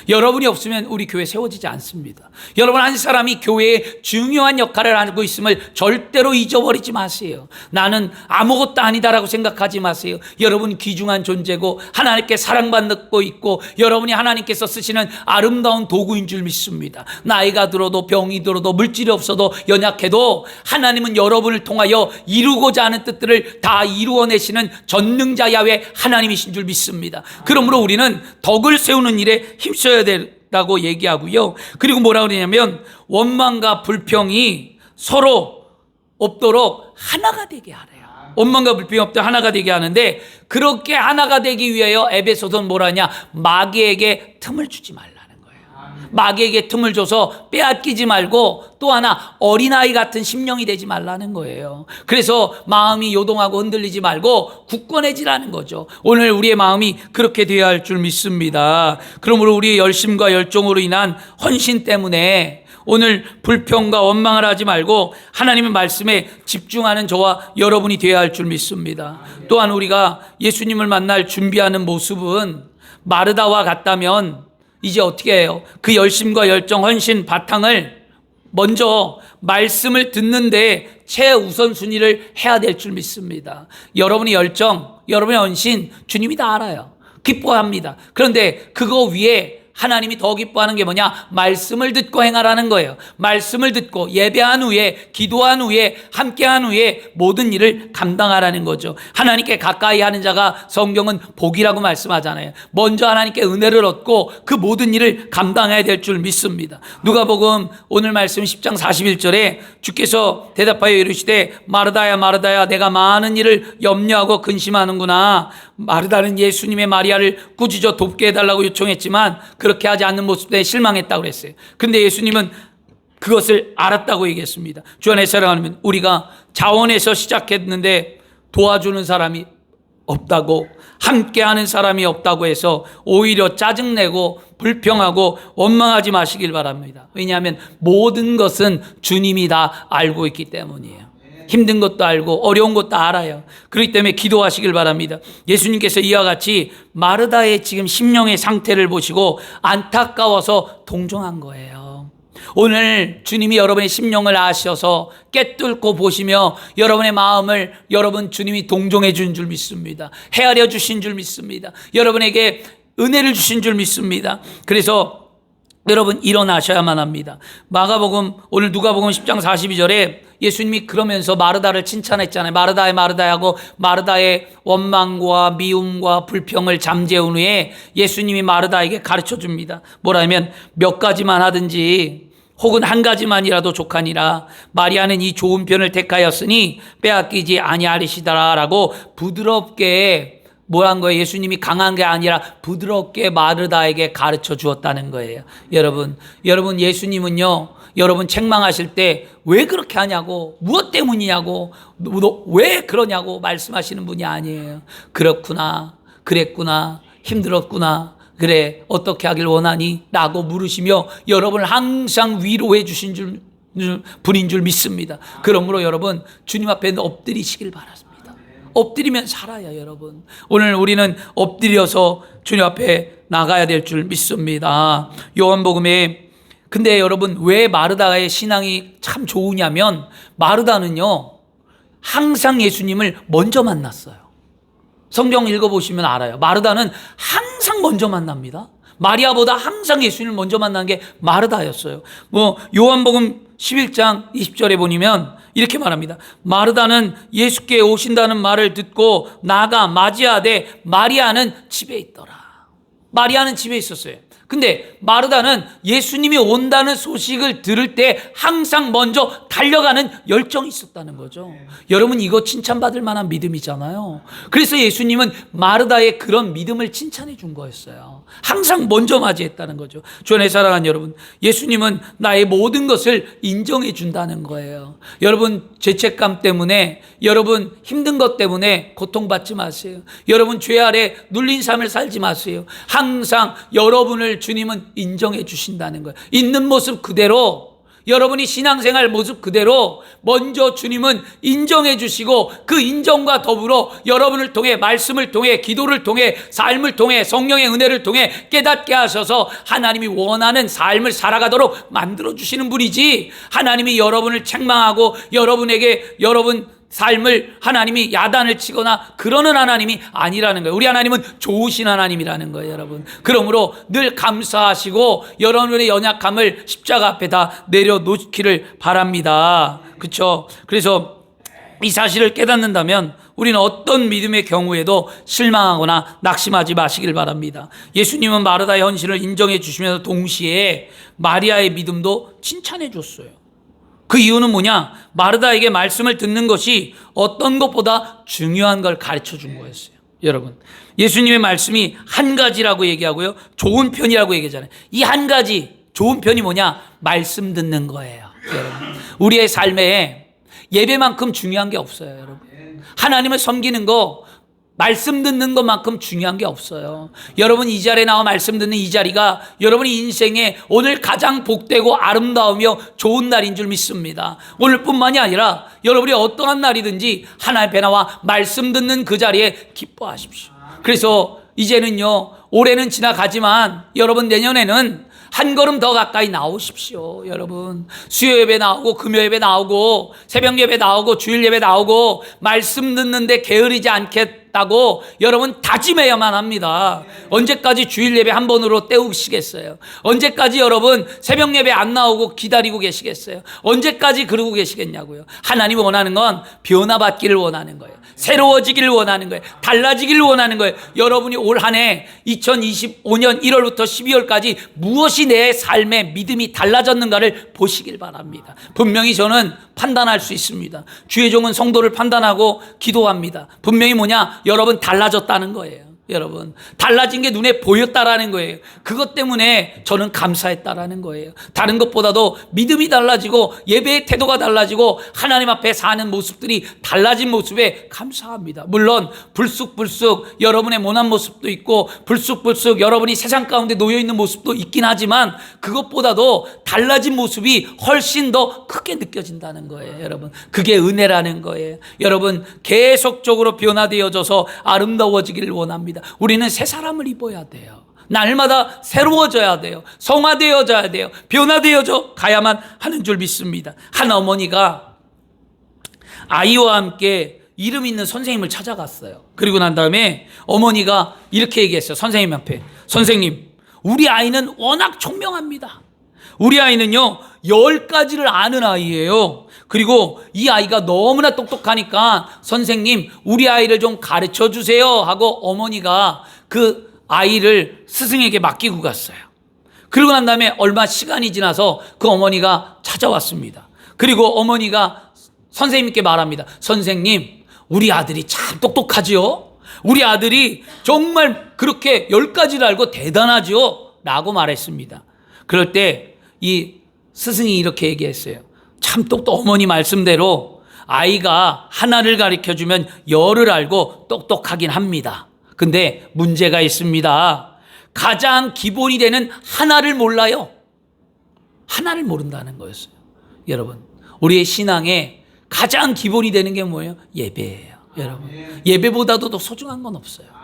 여러분이 없으면 우리 교회 세워지지 않습니다. 여러분 한 사람이 교회의 중요한 역할을 하고 있음을 절대로 잊어버리지 마세요. 나는 아무것도 아니다라고 생각하지 마세요. 여러분 귀중한 존재고 하나님께 사랑받고 있고 여러분이 하나님께서 쓰시는 아름다운 도구인 줄 믿습니다. 나이가 들어도 병이 들어도 물질이 없어도 연약해도 하나님은 여러분을 통하여 이루고자 하는 뜻들을 다 이루어내시는 전능자 야훼 하나님이신 줄 믿습니다. 그러므로 우리는 덕을 세우는 일에 힘써야 된다고 얘기하고요. 그리고 뭐라고 그러냐면 원망과 불평이 서로 없도록 하나가 되게 하래요. 원망과 불평이 없도록 하나가 되게 하는데 그렇게 하나가 되기 위하여 에베소서는 뭐라냐? 마귀에게 틈을 주지 말라는 거예요. 마귀에게 틈을 줘서 빼앗기지 말고 또 하나 어린아이 같은 심령이 되지 말라는 거예요. 그래서 마음이 요동하고 흔들리지 말고 굳건해지라는 거죠. 오늘 우리의 마음이 그렇게 되어야 할 줄 믿습니다. 그러므로 우리의 열심과 열정으로 인한 헌신 때문에 오늘 불평과 원망을 하지 말고 하나님의 말씀에 집중하는 저와 여러분이 되어야 할 줄 믿습니다. 또한 우리가 예수님을 만날 준비하는 모습은 마르다와 같다면 이제 어떻게 해요? 그 열심과 열정, 헌신 바탕을 먼저 말씀을 듣는데 최우선순위를 해야 될 줄 믿습니다. 여러분의 열정, 여러분의 헌신 주님이 다 알아요. 기뻐합니다. 그런데 그거 위에 하나님이 더 기뻐하는 게 뭐냐? 말씀을 듣고 행하라는 거예요. 말씀을 듣고 예배한 후에, 기도한 후에, 함께한 후에 모든 일을 감당하라는 거죠. 하나님께 가까이 하는 자가 성경은 복이라고 말씀하잖아요. 먼저 하나님께 은혜를 얻고 그 모든 일을 감당해야 될 줄 믿습니다. 누가복음 오늘 말씀 10장 41절에 주께서 대답하여 이르시되 마르다야 마르다야 내가 많은 일을 염려하고 근심하는구나. 마르다는 예수님의 마리아를 꾸짖어 돕게 해달라고 요청했지만 그렇게 하지 않는 모습 때문에 실망했다고 그랬어요. 근데 예수님은 그것을 알았다고 얘기했습니다. 주 안에 사랑하면 우리가 자원해서 시작했는데 도와주는 사람이 없다고, 함께하는 사람이 없다고 해서 오히려 짜증내고 불평하고 원망하지 마시길 바랍니다. 왜냐하면 모든 것은 주님이 다 알고 있기 때문이에요. 힘든 것도 알고 어려운 것도 알아요. 그렇기 때문에 기도하시길 바랍니다. 예수님께서 이와 같이 마르다의 지금 심령의 상태를 보시고 안타까워서 동정한 거예요. 오늘 주님이 여러분의 심령을 아셔서 깨뚫고 보시며 여러분의 마음을 여러분 주님이 동정해 준 줄 믿습니다. 헤아려 주신 줄 믿습니다. 여러분에게 은혜를 주신 줄 믿습니다. 그래서 여러분 일어나셔야만 합니다. 마가복음 오늘 누가복음 10장 42절에 예수님이 그러면서 마르다를 칭찬했잖아요. 마르다야 마르다야 하고 마르다의 원망과 미움과 불평을 잠재운 후에 예수님이 마르다에게 가르쳐 줍니다. 뭐라 하면 몇 가지만 하든지 혹은 한 가지만이라도 족하니라. 마리아는 이 좋은 편을 택하였으니 빼앗기지 아니하리시다라고 부드럽게 뭐란 거예요? 예수님이 강한 게 아니라 부드럽게 마르다에게 가르쳐 주었다는 거예요. 여러분 예수님은요, 여러분 책망하실 때 왜 그렇게 하냐고, 무엇 때문이냐고, 너 왜 그러냐고 말씀하시는 분이 아니에요. 그렇구나, 그랬구나, 힘들었구나, 그래 어떻게 하길 원하니? 라고 물으시며 여러분을 항상 위로해 주신 분인 줄 믿습니다. 그러므로 여러분 주님 앞에 엎드리시길 바랍니다. 엎드리면 살아요, 여러분. 오늘 우리는 엎드려서 주님 앞에 나가야 될 줄 믿습니다. 요한복음에 근데 여러분 왜 마르다의 신앙이 참 좋으냐면 마르다는요 항상 예수님을 먼저 만났어요. 성경 읽어보시면 알아요. 마르다는 항상 먼저 만납니다. 마리아보다 항상 예수님을 먼저 만난 게 마르다였어요. 요한복음 11장 20절에 보면 이렇게 말합니다. 마르다는 예수께 오신다는 말을 듣고 나가 맞이하되 마리아는 집에 있더라. 마리아는 집에 있었어요. 근데 마르다는 예수님이 온다는 소식을 들을 때 항상 먼저 달려가는 열정이 있었다는 거죠. 여러분 이거 칭찬받을 만한 믿음이잖아요. 그래서 예수님은 마르다의 그런 믿음을 칭찬해 준 거였어요. 항상 먼저 맞이했다는 거죠. 주 안에 사랑하는 여러분, 예수님은 나의 모든 것을 인정해 준다는 거예요. 여러분 죄책감 때문에, 여러분 힘든 것 때문에 고통받지 마세요. 여러분 죄 아래 눌린 삶을 살지 마세요. 항상 여러분을 주님은 인정해 주신다는 거예요. 있는 모습 그대로, 여러분이 신앙생활 모습 그대로 먼저 주님은 인정해 주시고 그 인정과 더불어 여러분을 통해 말씀을 통해 기도를 통해 삶을 통해 성령의 은혜를 통해 깨닫게 하셔서 하나님이 원하는 삶을 살아가도록 만들어 주시는 분이지, 하나님이 여러분을 책망하고 여러분에게 여러분 삶을 하나님이 야단을 치거나 그러는 하나님이 아니라는 거예요. 우리 하나님은 좋으신 하나님이라는 거예요, 여러분. 그러므로 늘 감사하시고 여러분의 연약함을 십자가 앞에 다 내려놓기를 바랍니다. 그렇죠? 그래서 이 사실을 깨닫는다면 우리는 어떤 믿음의 경우에도 실망하거나 낙심하지 마시길 바랍니다. 예수님은 마르다의 헌신을 인정해 주시면서 동시에 마리아의 믿음도 칭찬해 줬어요. 그 이유는 뭐냐? 마르다에게 말씀을 듣는 것이 어떤 것보다 중요한 걸 가르쳐 준 거였어요. 여러분, 예수님의 말씀이 한 가지라고 얘기하고요, 좋은 편이라고 얘기하잖아요. 이 한 가지 좋은 편이 뭐냐? 말씀 듣는 거예요. 여러분, 우리의 삶에 예배만큼 중요한 게 없어요. 여러분, 하나님을 섬기는 거 말씀 듣는 것만큼 중요한 게 없어요. 여러분 이 자리에 나와 말씀 듣는 이 자리가 여러분의 인생에 오늘 가장 복되고 아름다우며 좋은 날인 줄 믿습니다. 오늘뿐만이 아니라 여러분이 어떠한 날이든지 하나님 앞에 나와 말씀 듣는 그 자리에 기뻐하십시오. 그래서 이제는요, 올해는 지나가지만 여러분 내년에는 한 걸음 더 가까이 나오십시오. 여러분 수요 예배 나오고 금요 예배 나오고 새벽 예배 나오고 주일 예배 나오고 말씀 듣는데 게으르지 않겠다고 여러분 다짐해야만 합니다. 언제까지 주일 예배 한 번으로 때우시겠어요? 언제까지 여러분 새벽 예배 안 나오고 기다리고 계시겠어요? 언제까지 그러고 계시겠냐고요. 하나님 원하는 건 변화받기를 원하는 거예요. 새로워지기를 원하는 거예요. 달라지기를 원하는 거예요. 여러분이 올 한 해 2025년 1월부터 12월까지 무엇이 내 삶의 믿음이 달라졌는가를 보시길 바랍니다. 분명히 저는 판단할 수 있습니다. 주의 종은 성도를 판단하고 기도합니다. 분명히 뭐냐? 여러분 달라졌다는 거예요. 여러분 달라진 게 눈에 보였다라는 거예요. 그것 때문에 저는 감사했다라는 거예요. 다른 것보다도 믿음이 달라지고 예배의 태도가 달라지고 하나님 앞에 사는 모습들이 달라진 모습에 감사합니다. 물론 불쑥불쑥 여러분의 모난 모습도 있고 불쑥불쑥 여러분이 세상 가운데 놓여있는 모습도 있긴 하지만 그것보다도 달라진 모습이 훨씬 더 크게 느껴진다는 거예요. 여러분 그게 은혜라는 거예요. 여러분 계속적으로 변화되어져서 아름다워지기를 원합니다. 우리는 새 사람을 입어야 돼요. 날마다 새로워져야 돼요. 성화되어져야 돼요. 변화되어져 가야만 하는 줄 믿습니다. 한 어머니가 아이와 함께 이름 있는 선생님을 찾아갔어요. 그리고 난 다음에 어머니가 이렇게 얘기했어요. 선생님 앞에. 선생님, 우리 아이는 워낙 총명합니다. 우리 아이는요 10가지를 아는 아이예요. 그리고 이 아이가 너무나 똑똑하니까 선생님 우리 아이를 좀 가르쳐 주세요 하고 어머니가 그 아이를 스승에게 맡기고 갔어요. 그리고 난 다음에 얼마 시간이 지나서 그 어머니가 찾아왔습니다. 그리고 어머니가 선생님께 말합니다. 선생님 우리 아들이 참 똑똑하지요. 우리 아들이 정말 그렇게 10가지를 알고 대단하지요 라고 말했습니다. 그럴 때 이 스승이 이렇게 얘기했어요. 참 어머니 말씀대로 아이가 하나를 가르쳐주면 10을 알고 똑똑하긴 합니다. 근데 문제가 있습니다. 가장 기본이 되는 하나를 몰라요. 하나를 모른다는 거였어요. 여러분 우리의 신앙에 가장 기본이 되는 게 뭐예요? 예배예요. 여러분 예배보다도 더 소중한 건 없어요.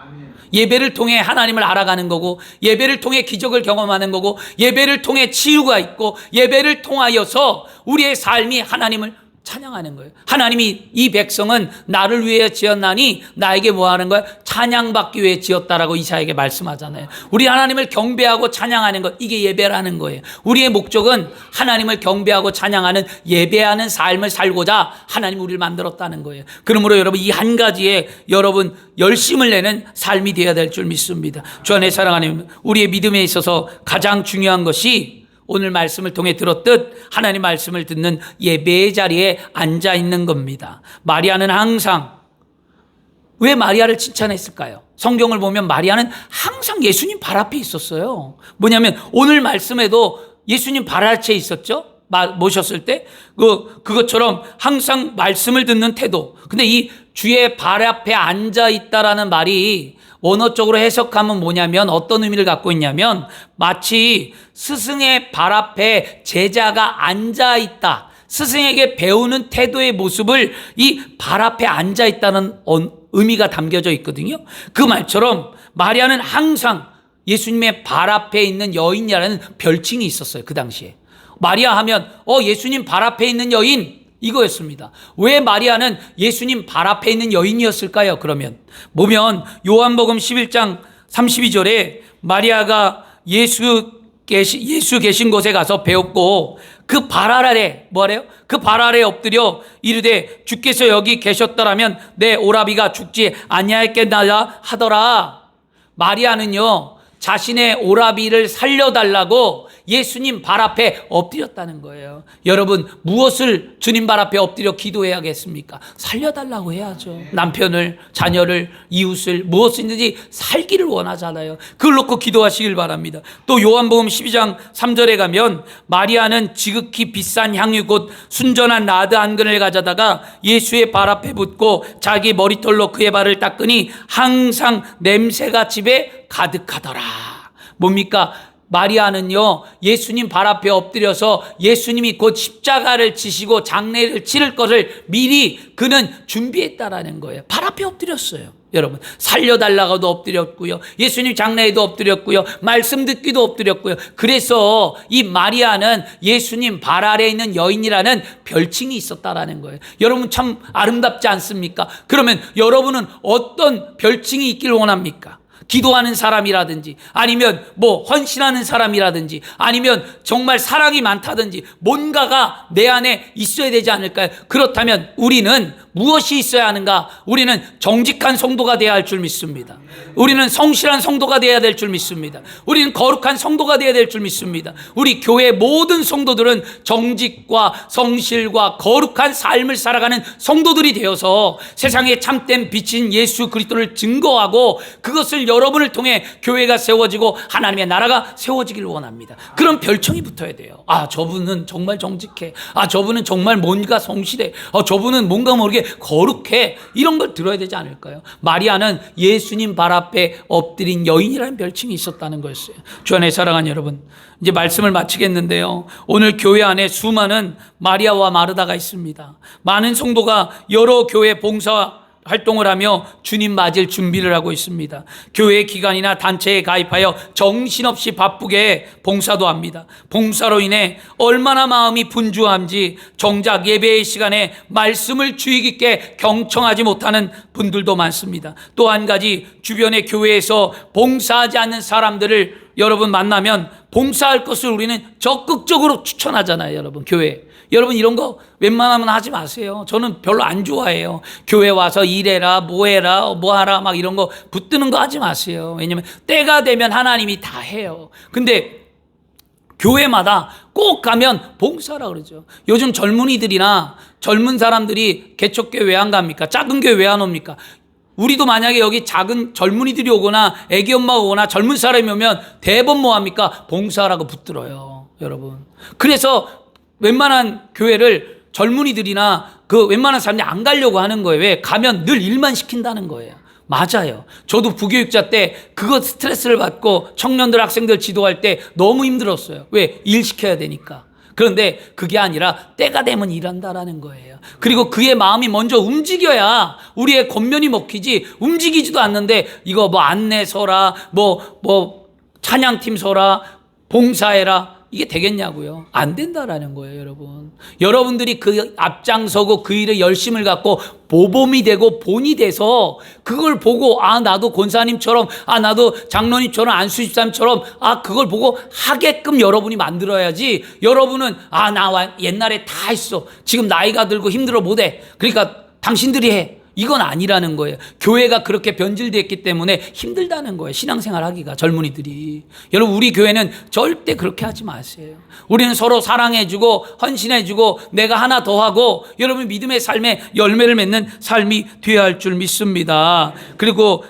예배를 통해 하나님을 알아가는 거고 예배를 통해 기적을 경험하는 거고 예배를 통해 치유가 있고 예배를 통하여서 우리의 삶이 하나님을 찬양하는 거예요. 하나님이 이 백성은 나를 위해 지었나니 나에게 뭐 하는 거예요? 찬양받기 위해 지었다라고 이사야에게 말씀하잖아요. 우리 하나님을 경배하고 찬양하는 것, 이게 예배라는 거예요. 우리의 목적은 하나님을 경배하고 찬양하는 예배하는 삶을 살고자 하나님 우리를 만들었다는 거예요. 그러므로 여러분 이 한 가지에 여러분 열심을 내는 삶이 되어야 될 줄 믿습니다. 주 안에 사랑하는 우리의 믿음에 있어서 가장 중요한 것이 오늘 말씀을 통해 들었듯 하나님 말씀을 듣는 예배의 자리에 앉아 있는 겁니다. 마리아는 항상 왜 마리아를 칭찬했을까요? 성경을 보면 마리아는 항상 예수님 발 앞에 있었어요. 뭐냐면 오늘 말씀에도 예수님 발 앞에 있었죠. 모셨을 때 그것처럼 항상 말씀을 듣는 태도. 근데 이 주의 발 앞에 앉아 있다라는 말이 원어적으로 해석하면 뭐냐면 어떤 의미를 갖고 있냐면 마치 스승의 발 앞에 제자가 앉아 있다. 스승에게 배우는 태도의 모습을 이 발 앞에 앉아 있다는 의미가 담겨져 있거든요. 그 말처럼 마리아는 항상 예수님의 발 앞에 있는 여인이라는 별칭이 있었어요. 그 당시에. 마리아 하면 예수님 발 앞에 있는 여인 이거였습니다. 왜 마리아는 예수님 발 앞에 있는 여인이었을까요? 그러면 보면 요한복음 11장 32절에 마리아가 예수 계신 곳에 가서 배웠고 그 발 아래 뭐래요? 그 발 아래 엎드려 이르되 주께서 여기 계셨더라면 내 오라비가 죽지 아니하였겠나라 하더라. 마리아는요 자신의 오라비를 살려달라고 예수님 발 앞에 엎드렸다는 거예요. 여러분, 무엇을 주님 발 앞에 엎드려 기도해야겠습니까? 살려달라고 해야죠. 남편을, 자녀를, 이웃을, 무엇이든지 살기를 원하잖아요. 그걸 놓고 기도하시길 바랍니다. 또 요한복음 12장 3절에 가면 마리아는 지극히 비싼 향유 곧 순전한 나드 한 근을 가져다가 예수의 발 앞에 붓고 자기 머리털로 그의 발을 닦으니 항상 냄새가 집에 가득하더라. 뭡니까? 마리아는요, 예수님 발 앞에 엎드려서 예수님이 곧 십자가를 지시고 장례를 치를 것을 미리 그는 준비했다라는 거예요. 발 앞에 엎드렸어요. 여러분, 살려달라고도 엎드렸고요, 예수님 장례에도 엎드렸고요, 말씀 듣기도 엎드렸고요. 그래서 이 마리아는 예수님 발 아래에 있는 여인이라는 별칭이 있었다라는 거예요. 여러분, 참 아름답지 않습니까? 그러면 여러분은 어떤 별칭이 있길 원합니까? 기도하는 사람이라든지, 아니면 뭐 헌신하는 사람이라든지, 아니면 정말 사랑이 많다든지, 뭔가가 내 안에 있어야 되지 않을까요? 그렇다면 우리는 무엇이 있어야 하는가? 우리는 정직한 성도가 되어야 할 줄 믿습니다. 우리는 성실한 성도가 되어야 될 줄 믿습니다. 우리는 거룩한 성도가 되어야 될 줄 믿습니다. 우리 교회 모든 성도들은 정직과 성실과 거룩한 삶을 살아가는 성도들이 되어서 세상에 참된 빛인 예수 그리스도를 증거하고, 그것을 여러분을 통해 교회가 세워지고 하나님의 나라가 세워지기를 원합니다. 그런 별칭이 붙어야 돼요. 아, 저분은 정말 정직해. 아, 저분은 정말 뭔가 성실해. 저분은 뭔가 모르게 거룩해. 이런 걸 들어야 되지 않을까요? 마리아는 예수님 발 앞에 엎드린 여인이라는 별칭이 있었다는 거였어요. 주 안에 사랑하는 여러분, 이제 말씀을 마치겠는데요, 오늘 교회 안에 수많은 마리아와 마르다가 있습니다. 많은 성도가 여러 교회 봉사 활동을 하며 주님 맞을 준비를 하고 있습니다. 교회 기관이나 단체에 가입하여 정신없이 바쁘게 봉사도 합니다. 봉사로 인해 얼마나 마음이 분주한지 정작 예배의 시간에 말씀을 주의 깊게 경청하지 못하는 분들도 많습니다. 또 한 가지, 주변의 교회에서 봉사하지 않는 사람들을 여러분 만나면 봉사할 것을 우리는 적극적으로 추천하잖아요. 여러분, 교회, 여러분 이런 거 웬만하면 하지 마세요. 저는 별로 안 좋아해요. 교회 와서 일해라, 뭐해라, 뭐하라 막 이런 거 붙드는 거 하지 마세요. 왜냐하면 때가 되면 하나님이 다 해요. 근데 교회마다 꼭 가면 봉사라 그러죠. 요즘 젊은이들이나 젊은 사람들이 개척교회 왜 안 갑니까? 작은 교회 왜 안 옵니까? 우리도 만약에 여기 작은 젊은이들이 오거나 애기 엄마가 오거나 젊은 사람이 오면 대부분 뭐 합니까? 봉사라고 붙들어요. 여러분, 그래서 웬만한 교회를 젊은이들이나 그 웬만한 사람들이 안 가려고 하는 거예요. 왜? 가면 늘 일만 시킨다는 거예요. 맞아요. 저도 부교육자 때 그거 스트레스를 받고 청년들, 학생들 지도할 때 너무 힘들었어요. 왜? 일 시켜야 되니까. 그런데 그게 아니라 때가 되면 일한다라는 거예요. 그리고 그의 마음이 먼저 움직여야 우리의 겉면이 먹히지, 움직이지도 않는데 이거 뭐 안내 서라, 뭐 찬양팀 서라, 봉사해라, 이게 되겠냐고요? 안 된다라는 거예요. 여러분, 여러분들이 그 앞장서고 그 일에 열심을 갖고 모범이 되고 본이 돼서 그걸 보고, 아, 나도 권사님처럼, 아, 나도 장로님처럼, 안수집사님처럼, 아, 그걸 보고 하게끔 여러분이 만들어야지. 여러분은, 아, 나 옛날에 다 했어, 지금 나이가 들고 힘들어 못해, 그러니까 당신들이 해, 이건 아니라는 거예요. 교회가 그렇게 변질됐기 때문에 힘들다는 거예요. 신앙생활 하기가, 젊은이들이. 여러분, 우리 교회는 절대 그렇게 하지 마세요. 우리는 서로 사랑해주고 헌신해주고 내가 하나 더 하고 여러분 믿음의 삶에 열매를 맺는 삶이 되어야 할 줄 믿습니다. 그리고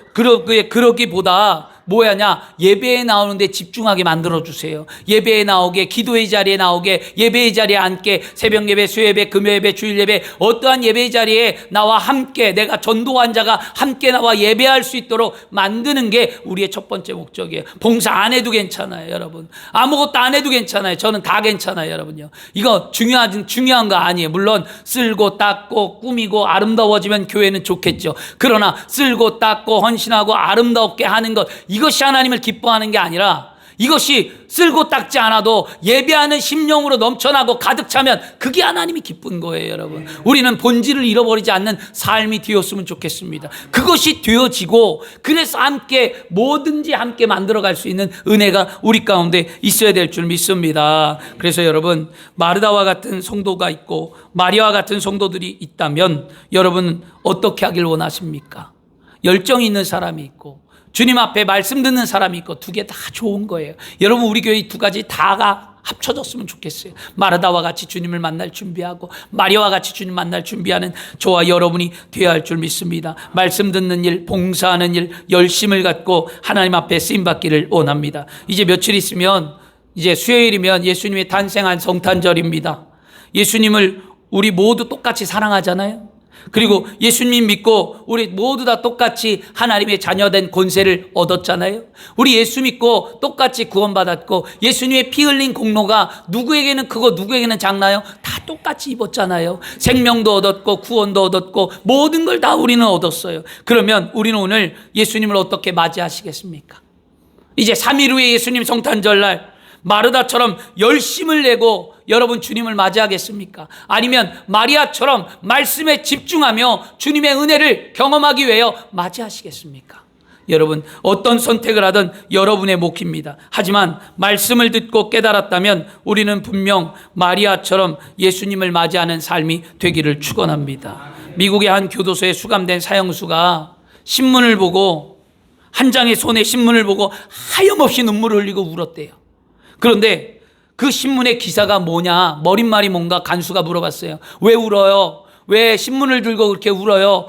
그러기보다 뭐야냐, 예배에 나오는데 집중하게 만들어주세요. 예배에 나오게, 기도의 자리에 나오게, 예배의 자리에 앉게, 새벽 예배, 수요예배, 금요예배, 주일예배, 어떠한 예배의 자리에 나와 함께, 내가 전도한 자가 함께 나와 예배할 수 있도록 만드는 게 우리의 첫 번째 목적이에요. 봉사 안 해도 괜찮아요. 여러분, 아무것도 안 해도 괜찮아요. 저는 다 괜찮아요. 여러분요, 이거 중요한 거 아니에요. 물론 쓸고 닦고 꾸미고 아름다워지면 교회는 좋겠죠. 그러나 쓸고 닦고 헌신하고 아름답게 하는 것, 이것이 하나님을 기뻐하는 게 아니라, 이것이 쓸고 닦지 않아도 예배하는 심령으로 넘쳐나고 가득 차면 그게 하나님이 기쁜 거예요. 여러분, 우리는 본질을 잃어버리지 않는 삶이 되었으면 좋겠습니다. 그것이 되어지고, 그래서 함께 뭐든지 함께 만들어갈 수 있는 은혜가 우리 가운데 있어야 될 줄 믿습니다. 그래서 여러분, 마르다와 같은 성도가 있고 마리아와 같은 성도들이 있다면 여러분 어떻게 하길 원하십니까? 열정이 있는 사람이 있고 주님 앞에 말씀 듣는 사람이 있고 두 개 다 좋은 거예요. 여러분 우리 교회 이 두 가지 다가 합쳐졌으면 좋겠어요. 마르다와 같이 주님을 만날 준비하고 마리아와 같이 주님 만날 준비하는 저와 여러분이 되어야 할 줄 믿습니다. 말씀 듣는 일, 봉사하는 일, 열심을 갖고 하나님 앞에 쓰임받기를 원합니다. 이제 며칠 있으면 이제 수요일이면 예수님의 탄생한 성탄절입니다. 예수님을 우리 모두 똑같이 사랑하잖아요. 그리고 예수님 믿고 우리 모두 다 똑같이 하나님의 자녀된 권세를 얻었잖아요. 우리 예수 믿고 똑같이 구원받았고 예수님의 피 흘린 공로가 누구에게는 크고 누구에게는 작나요? 다 똑같이 입었잖아요. 생명도 얻었고 구원도 얻었고 모든 걸 다 우리는 얻었어요. 그러면 우리는 오늘 예수님을 어떻게 맞이하시겠습니까? 이제 3일 후에 예수님 성탄절날 마르다처럼 열심을 내고 여러분 주님을 맞이하겠습니까? 아니면 마리아처럼 말씀에 집중하며 주님의 은혜를 경험하기 위하여 맞이하시겠습니까? 여러분 어떤 선택을 하든 여러분의 몫입니다. 하지만 말씀을 듣고 깨달았다면 우리는 분명 마리아처럼 예수님을 맞이하는 삶이 되기를 축원합니다. 미국의 한 교도소에 수감된 사형수가 신문을 보고 한 장의 손에 신문을 보고 하염없이 눈물을 흘리고 울었대요. 그런데 그 신문의 기사가 뭐냐, 머릿말이 뭔가 간수가 물어봤어요. 왜 울어요? 왜 신문을 들고 그렇게 울어요?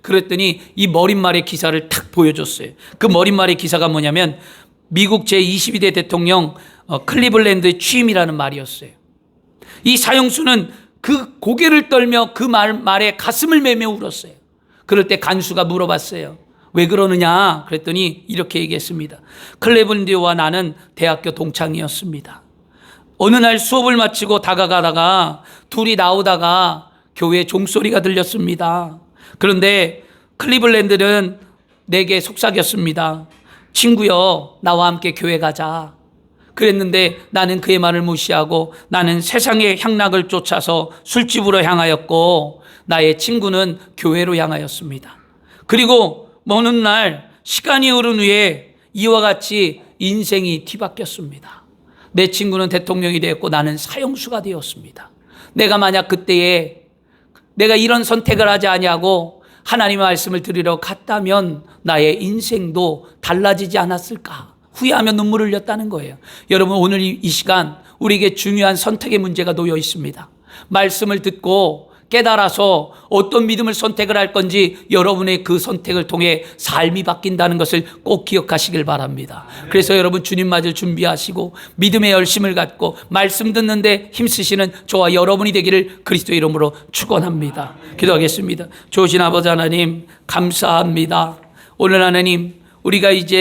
그랬더니 이 머릿말의 기사를 탁 보여줬어요. 그 머릿말의 기사가 뭐냐면 미국 제22대 대통령 클리블랜드의 취임이라는 말이었어요. 이 사형수는 그 고개를 떨며 그 말에 가슴을 매며 울었어요. 그럴 때 간수가 물어봤어요. 왜 그러느냐? 그랬더니 이렇게 얘기했습니다. 클레블랜드와 나는 대학교 동창이었습니다. 어느 날 수업을 마치고 다가가다가 둘이 나오다가 교회 종소리가 들렸습니다. 그런데 클리블랜드는 내게 속삭였습니다. 친구여, 나와 함께 교회 가자. 그랬는데 나는 그의 말을 무시하고 나는 세상의 향락을 쫓아서 술집으로 향하였고 나의 친구는 교회로 향하였습니다. 그리고 먼 날 시간이 흐른 후에 이와 같이 인생이 뒤바뀌었습니다. 내 친구는 대통령이 되었고 나는 사형수가 되었습니다. 내가 만약 그때에 내가 이런 선택을 하지 아니하고 하나님의 말씀을 들으러 갔다면 나의 인생도 달라지지 않았을까 후회하며 눈물을 흘렸다는 거예요. 여러분 오늘 이 시간 우리에게 중요한 선택의 문제가 놓여 있습니다. 말씀을 듣고 깨달아서 어떤 믿음을 선택을 할 건지 여러분의 그 선택을 통해 삶이 바뀐다는 것을 꼭 기억하시길 바랍니다. 그래서 여러분 주님 맞을 준비하시고 믿음의 열심을 갖고 말씀 듣는데 힘쓰시는 저와 여러분이 되기를 그리스도의 이름으로 축원합니다. 기도하겠습니다. 좋으신 아버지 하나님 감사합니다. 오늘 하나님 우리가 이제